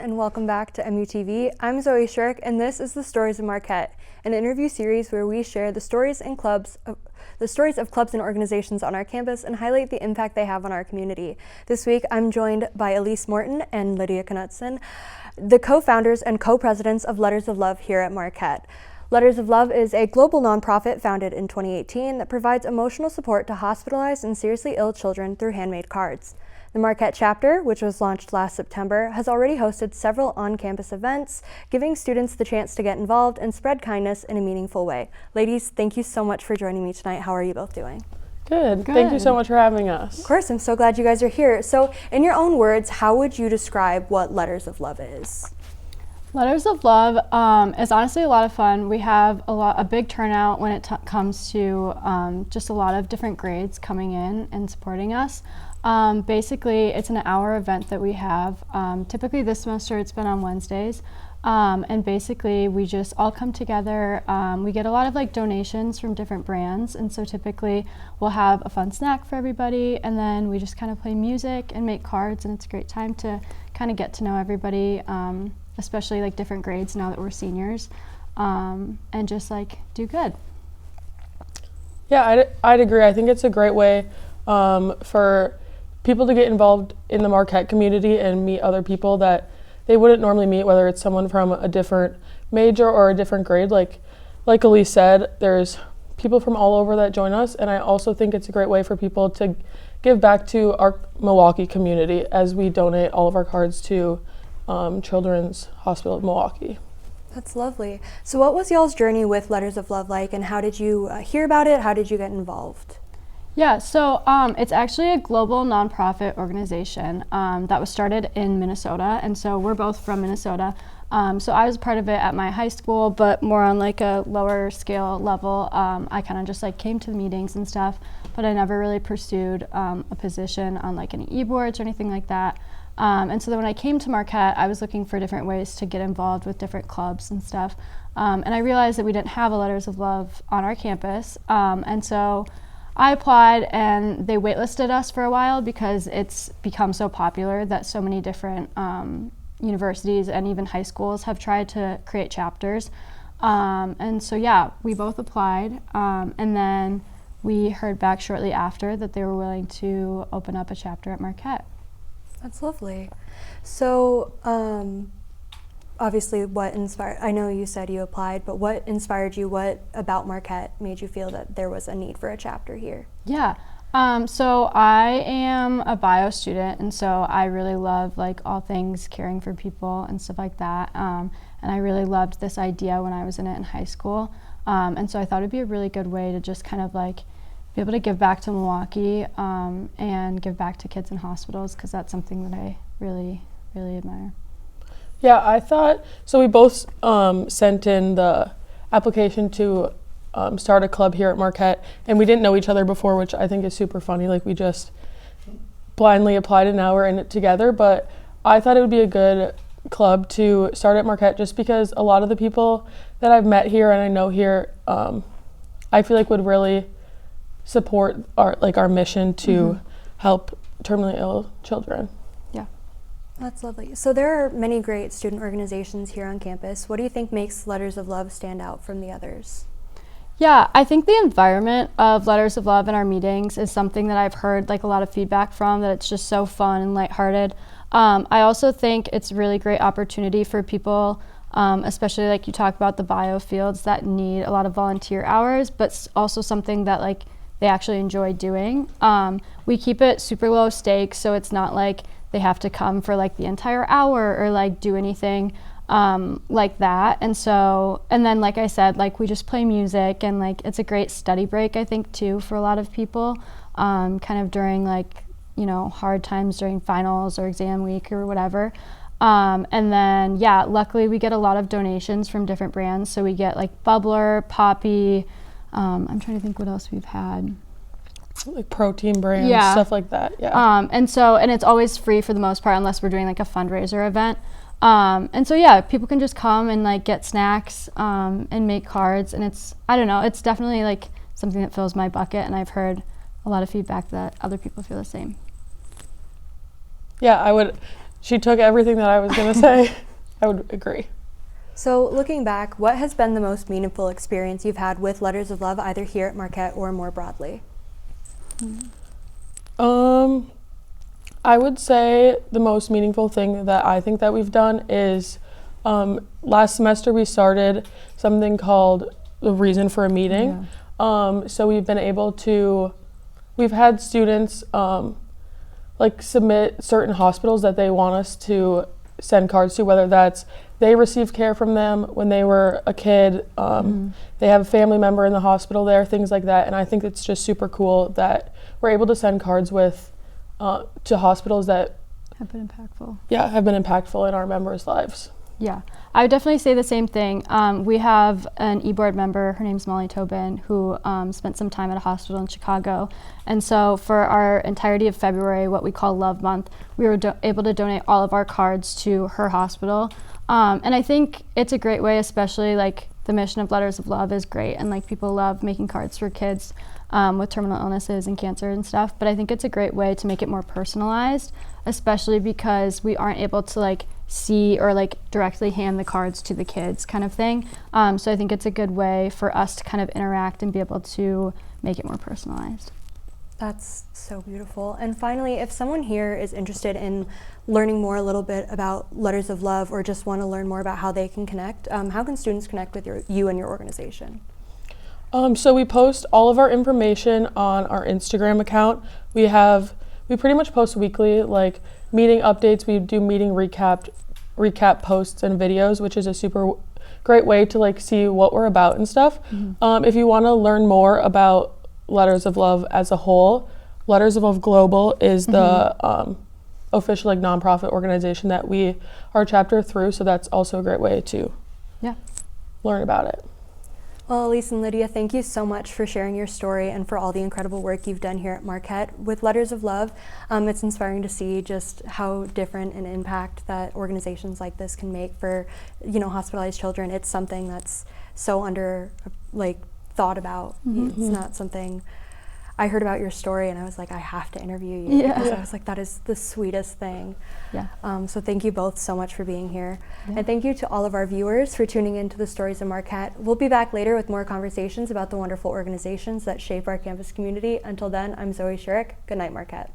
and welcome back to MUTV. I'm Zoey Scheurich, and this is The Stories of Marquette, an interview series where we share the stories of clubs and organizations on our campus and highlight the impact they have on our community. This week, I'm joined by Elise, Morton, and Lydia, Knutson, the co-founders and co-presidents of Letters of Love here at Marquette. Letters of Love is a global nonprofit founded in 2018 that provides emotional support to hospitalized and seriously ill children through handmade cards. The Marquette chapter, which was launched last September, has already hosted several on-campus events, giving students the chance to get involved and spread kindness in a meaningful way. Ladies, thank you so much for joining me tonight. How are you both doing? Good. Thank you so much for having us. Of course, I'm so glad you guys are here. So, in your own words, how would you describe what Letters of Love is? Letters of Love is honestly a lot of fun. We have a big turnout when it comes to just a lot of different grades coming in and supporting us. Basically, it's an hour event that we have. Typically this semester it's been on Wednesdays. And basically we just all come together. We get a lot of donations from different brands, and so typically we'll have a fun snack for everybody, and then we just kind of play music and make cards, and it's a great time to kind of get to know everybody, especially different grades now that we're seniors, and just do good. Yeah, I'd agree. I think it's a great way for people to get involved in the Marquette community and meet other people that they wouldn't normally meet, whether it's someone from a different major or a different grade. Like Elise said, there's people from all over that join us, and I also think it's a great way for people to give back to our Milwaukee community as we donate all of our cards to Children's Hospital of Milwaukee. That's lovely. So what was y'all's journey with Letters of Love like, and how did you hear about it? How did you get involved? Yeah, so it's actually a global nonprofit organization that was started in Minnesota, and so we're both from Minnesota. So I was part of it at my high school, but more on a lower scale level. I kind of just came to the meetings and stuff, but I never really pursued a position on any e-boards or anything like that. And so then when I came to Marquette, I was looking for different ways to get involved with different clubs and stuff. And I realized that we didn't have a Letters of Love on our campus, and so I applied, and they waitlisted us for a while because it's become so popular that so many different universities and even high schools have tried to create chapters. And so yeah, we both applied, and then we heard back shortly after that they were willing to open up a chapter at Marquette. That's lovely. So obviously I know you said you applied, but what inspired you? What about Marquette made you feel that there was a need for a chapter here? Yeah, so I am a bio student, and so I really love all things caring for people and stuff like that, and I really loved this idea when I was in it in high school, and so I thought it'd be a really good way to just kind of be able to give back to Milwaukee and give back to kids in hospitals, because that's something that I really, really admire. Yeah, I thought, so we both sent in the application to start a club here at Marquette, and we didn't know each other before, which I think is super funny. We just blindly applied, and now we're in it together. But I thought it would be a good club to start at Marquette just because a lot of the people that I've met here and I know here, I feel would really support our mission to help terminally ill children. That's lovely. So there are many great student organizations here on campus. What do you think makes Letters of Love stand out from the others? Yeah, I think the environment of Letters of Love in our meetings is something that I've heard a lot of feedback from, that it's just so fun and lighthearted. I also think it's a really great opportunity for people, especially you talk about the bio fields that need a lot of volunteer hours, but also something that they actually enjoy doing. We keep it super low stakes, so it's not they have to come for the entire hour or do anything like that. And so, and then I said, we just play music, and it's a great study break, I think, too, for a lot of people, kind of during hard times during finals or exam week or whatever. And then yeah, luckily we get a lot of donations from different brands, so we get Bubbler, Poppy, I'm trying to think what else we've had. Protein brands, stuff like that. Yeah. And it's always free for the most part, unless we're doing a fundraiser event. And so yeah, people can just come and get snacks and make cards, and it's definitely something that fills my bucket, and I've heard a lot of feedback that other people feel the same. Yeah, she took everything that I was going to say. I would agree. So looking back, what has been the most meaningful experience you've had with Letters of Love, either here at Marquette or more broadly? I would say the most meaningful thing that I think that we've done is last semester we started something called the Reason for a Meeting. Yeah. So we've been able to, we've had students like submit certain hospitals that they want us to send cards to, whether that's they received care from them when they were a kid, they have a family member in the hospital there, things like that. And I think it's just super cool that we're able to send cards with to hospitals that have been impactful. Yeah, have been impactful in our members' lives. Yeah, I would definitely say the same thing. We have an e-board member, her name's Molly Tobin, who spent some time at a hospital in Chicago. And so for our entirety of February, what we call Love Month, we were able to donate all of our cards to her hospital. And I think it's a great way, especially like the mission of Letters of Love is great, and like people love making cards for kids with terminal illnesses and cancer and stuff. But I think it's a great way to make it more personalized, especially because we aren't able to like see or like directly hand the cards to the kids kind of thing. So I think it's a good way for us to kind of interact and be able to make it more personalized. That's so beautiful. And finally, if someone here is interested in learning more a little bit about Letters of Love or just want to learn more about how they can connect, how can students connect with you and your organization? So we post all of our information on our Instagram account. We pretty much post weekly, like meeting updates. We do meeting recap posts and videos, which is a super great way to like see what we're about and stuff. If you want to learn more about Letters of Love as a whole, Letters of Love Global is the official like nonprofit organization that we are chapter through, so that's also a great way to learn about it. Well, Elise and Lydia, thank you so much for sharing your story and for all the incredible work you've done here at Marquette with Letters of Love. It's inspiring to see just how different an impact that organizations like this can make for, hospitalized children. It's something that's so thought about. It's not something. I heard about your story and I was like, I have to interview you. Because I was like, that is the sweetest thing. So thank you both so much for being here. And thank you to all of our viewers for tuning in to the Stories of Marquette. We'll be back later with more conversations about the wonderful organizations that shape our campus community. Until then, I'm Zoey Scheurich. Good night, Marquette.